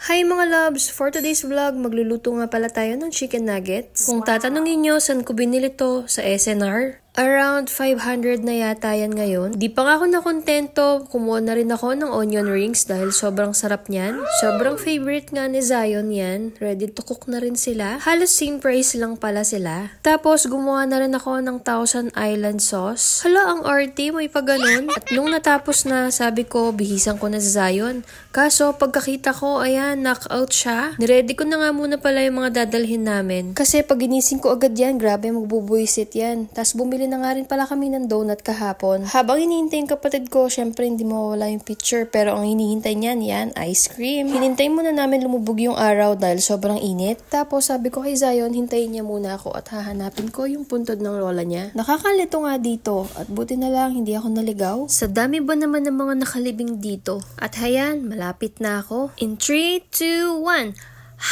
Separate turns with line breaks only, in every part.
Hi mga loves! For today's vlog, magluluto nga pala tayo ng chicken nuggets. Kung tatanungin nyo saan ko binili to, sa SNR. Around 500 na yata yan ngayon. Di pa nga ako nakontento, kumuha na rin ako ng onion rings dahil sobrang sarap niyan. Sobrang favorite nga ni Zion yan. Ready to cook na rin sila. Halos same price lang pala sila. Tapos gumawa na rin ako ng Thousand Island sauce. Hala, ang arty, may pa ganun. At nung natapos na, sabi ko, bihisan ko na si Zion. Kaso pagkakita ko, ayan, knockout siya. Niready ko na nga muna pala yung mga dadalhin namin. Kasi pag ginising ko agad yan, grabe magbubuisit yan. Tapos bumili na nga rin pala kami ng donut kahapon. Habang hinihintay yung kapatid ko, syempre hindi mawawala yung picture. Pero ang hinihintay niyan, yan, ice cream. Hinintay muna namin lumubog yung araw dahil sobrang init. Tapos sabi ko kay Zion, hintayin niya muna ako at hahanapin ko yung puntod ng lola niya. Nakakalito nga dito at buti na lang hindi ako naligaw. Sa dami ba naman ng mga nakalibing dito? At hayan, malapit na ako. In 3, 2, 1.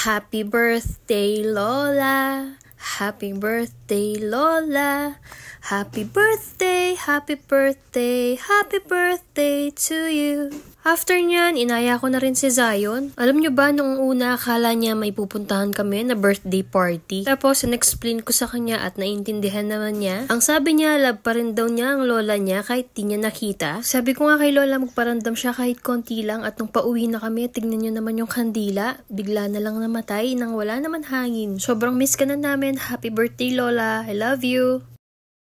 Happy birthday, Lola! Happy birthday, Lola! Happy birthday, happy birthday, happy birthday to you. After nyan, inaya ko na rin si Zion. Alam nyo ba, nung una, akala niya may pupuntahan kami na birthday party. Tapos, in-explain ko sa kanya at naintindihan naman niya. Ang sabi niya, love pa rin daw niya ang lola niya kahit di niya nakita. Sabi ko nga kay lola, magparandam siya kahit konti lang. At nung pauwi na kami, tignan nyo naman yung kandila. Bigla na lang namatay nang wala naman hangin. Sobrang miss ka na namin. Happy birthday, Lola. I love you.